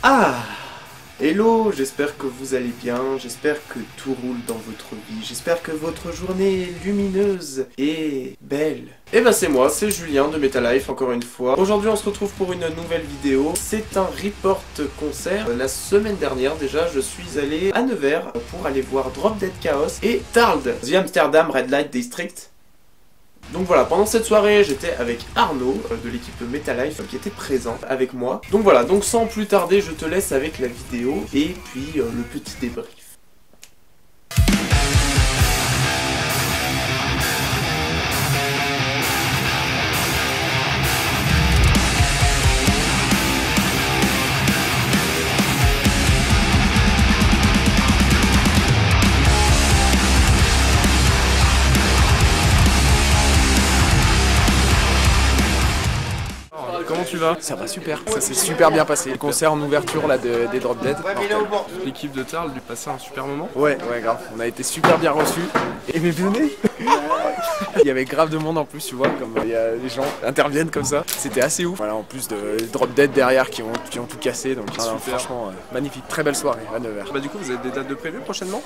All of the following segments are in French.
Ah, hello, j'espère que vous allez bien, j'espère que tout roule dans votre vie, j'espère que votre journée est lumineuse et belle. Et ben c'est moi, c'est Julien de Metalife encore une fois. Aujourd'hui on se retrouve pour une nouvelle vidéo. C'est un report concert. La semaine dernière déjà je suis allé à Nevers pour aller voir Drop Dead Chaos et Tarld, The Amsterdam Red Light District. Donc voilà, pendant cette soirée, j'étais avec Arnaud de l'équipe Metalife qui était présent avec moi. Donc voilà, donc sans plus tarder, je te laisse avec la vidéo et puis le petit débrief. Comment tu vas? Ça va super, ça s'est super bien passé. Le concert en ouverture là des Drop Dead. L'équipe de Tarl lui passait un super moment? Ouais, grave. On a été super bien reçus. Et mais venez. Il y avait grave de monde en plus, tu vois, comme il y a les gens interviennent comme ça. C'était assez ouf. Voilà, en plus de Drop Dead derrière qui ont tout cassé. Donc franchement, magnifique. Très belle soirée à Nevers. Bah du coup, vous avez des dates de prévues prochainement?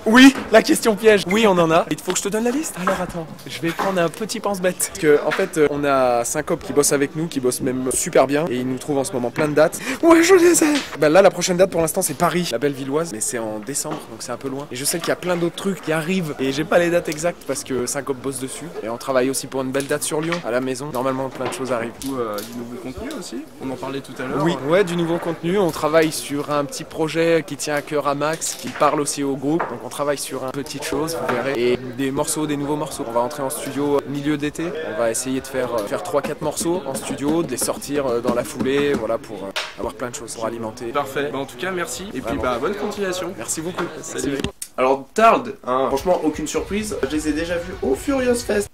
Oui, la question piège. Oui, on en a. Il faut que je te donne la liste. Alors attends, je vais prendre un petit pense-bête. Parce que en fait, on a Syncope qui bosse avec nous, qui bosse même super bien. Et il nous trouve en ce moment plein de dates. Ouais, je les ai. Bah là, la prochaine date pour l'instant, c'est Paris, la belle Villoise. Mais c'est en décembre, donc c'est un peu loin. Et je sais qu'il y a plein d'autres trucs qui arrivent. Et j'ai pas les dates exactes parce que Syncope bosse dessus. Et on travaille aussi pour une belle date sur Lyon, à la maison. Normalement, plein de choses arrivent. Du coup, du nouveau contenu aussi? On en parlait tout à l'heure. Oui, ouais, du nouveau contenu. On travaille sur un petit projet qui tient à cœur à Max, qui parle aussi au groupe. Donc on travaille sur un petit chose, vous verrez, et des nouveaux morceaux. On va entrer en studio milieu d'été, on va essayer de faire 3-4 morceaux en studio, de les sortir dans la foulée, voilà, pour avoir plein de choses pour alimenter. Parfait, bah, en tout cas merci, et vraiment. Puis bah bonne continuation. Merci beaucoup. Salut. Alors Tarld, hein, franchement aucune surprise, je les ai déjà vus au Furious Fest.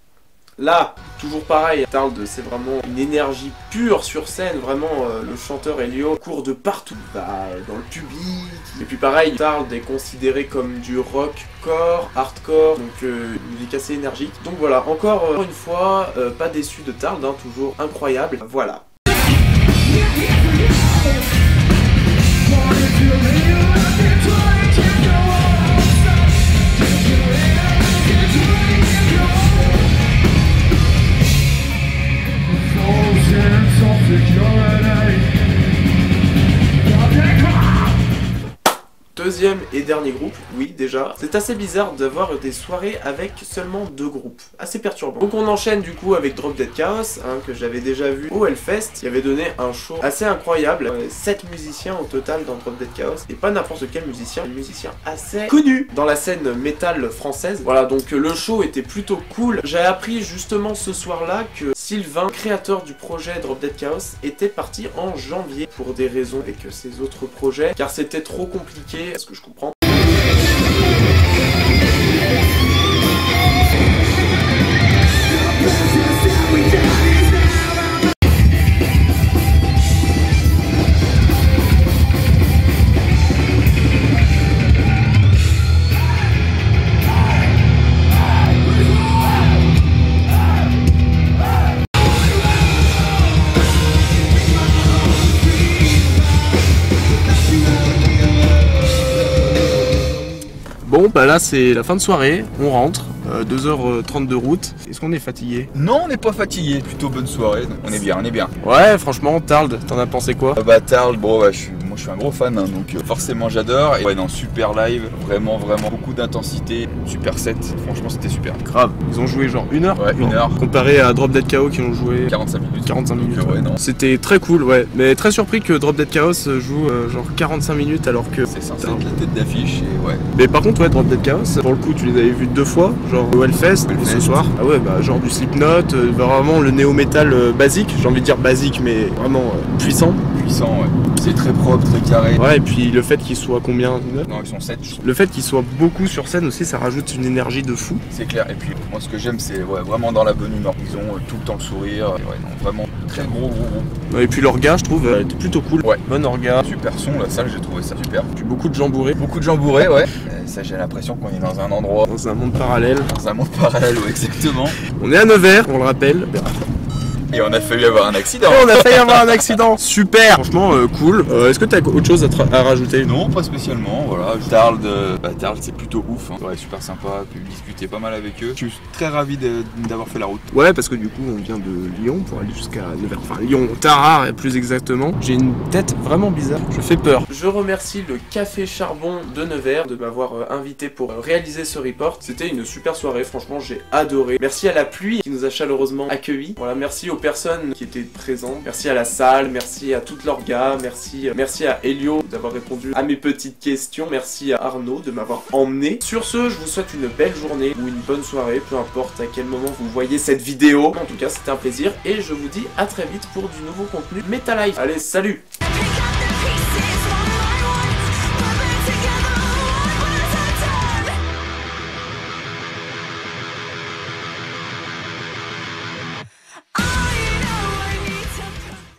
Là, toujours pareil, Tarld c'est vraiment une énergie pure sur scène, vraiment le chanteur Elio court de partout, dans le public. Et puis pareil, Tarld est considéré comme du rockcore, hardcore, donc une musique assez énergique. Donc voilà, encore une fois, pas déçu de Tarld, hein, toujours incroyable, voilà. Deuxième et dernier groupe, oui déjà. C'est assez bizarre d'avoir des soirées avec seulement 2 groupes, assez perturbant. Donc on enchaîne du coup avec Drop Dead Chaos, hein, que j'avais déjà vu au Hellfest, qui avait donné un show assez incroyable. 7 musiciens au total dans Drop Dead Chaos, et pas n'importe quel musicien, un musicien assez connu dans la scène métal française. Voilà, donc le show était plutôt cool. J'ai appris justement ce soir-là que Sylvain, créateur du projet Drop Dead Chaos, était parti en janvier pour des raisons avec ses autres projets, car c'était trop compliqué, ce que je comprends. Bon bah là c'est la fin de soirée, on rentre, 2h30 de route. Est-ce qu'on est fatigué? Non, on n'est pas fatigué, plutôt bonne soirée, donc on est bien, Ouais, franchement, Tarld, t'en as pensé quoi? Bah Tarl, bon ouais, moi je suis un gros fan, hein, donc forcément j'adore. Et ouais, non, super live, vraiment beaucoup d'intensité, super set, franchement c'était super. Grave, ils ont joué genre 1 heure? Ouais, 1 heure. Comparé à Drop Dead Chaos qui ont joué 45 minutes. 45 minutes. Donc, ouais, non. C'était très cool, ouais. Mais très surpris que Drop Dead Chaos joue genre 45 minutes alors que... C'est censé être la tête d'affiche et ouais. Mais par contre, ouais, Drop Dead Chaos, pour le coup, tu les avais vus 2 fois, genre au Hellfest et ce soir. Ah ouais, bah genre du Slipknot, vraiment le néo-metal basique, j'ai envie de dire basique, mais vraiment puissant. Puissant, ouais. C'est très propre, très carré. Ouais, et puis le fait qu'ils soient combien? Non, ils sont 7. Le fait qu'ils soient beaucoup sur scène aussi, ça rajoute une énergie de fou. C'est clair. Et puis, moi, ce que j'aime, c'est ouais, vraiment dans la bonne humeur. Ils ont tout le temps le sourire. Et ouais, non, vraiment très gros. Ouais, et puis l'orga, je trouve, était plutôt cool. Ouais. Bon orga. Super son, la salle, j'ai trouvé ça super. Puis beaucoup de gens bourrés. Beaucoup de gens bourrés, ouais. Ça, j'ai l'impression qu'on est dans un endroit. Dans un monde parallèle. Dans un monde parallèle, ouais, exactement. On est à Nevers, on le rappelle. Et on a failli avoir un accident. On a failli avoir un accident. Super. Franchement, cool. Est-ce que t'as autre chose à rajouter? Non, pas spécialement, voilà. Tarl, c'est plutôt ouf, hein. Ouais, super sympa, pu discuter pas mal avec eux. Je suis très ravi d'avoir fait la route. Ouais, parce que du coup, on vient de Lyon pour aller jusqu'à Nevers. Enfin, Lyon, Tarare, plus exactement. J'ai une tête vraiment bizarre. Je fais peur. Je remercie le Café Charbon de Nevers de m'avoir invité pour réaliser ce report. C'était une super soirée, franchement, j'ai adoré. Merci à la pluie qui nous a chaleureusement accueillis. Voilà, merci aux personnes qui étaient présentes. Merci à la salle, merci à toute l'orga, merci à Elio d'avoir répondu à mes petites questions. Merci à Arnaud de m'avoir emmené. Sur ce, je vous souhaite une belle journée ou une bonne soirée, peu importe à quel moment vous voyez cette vidéo. En tout cas, c'était un plaisir et je vous dis à très vite pour du nouveau contenu Metalife. Allez, salut!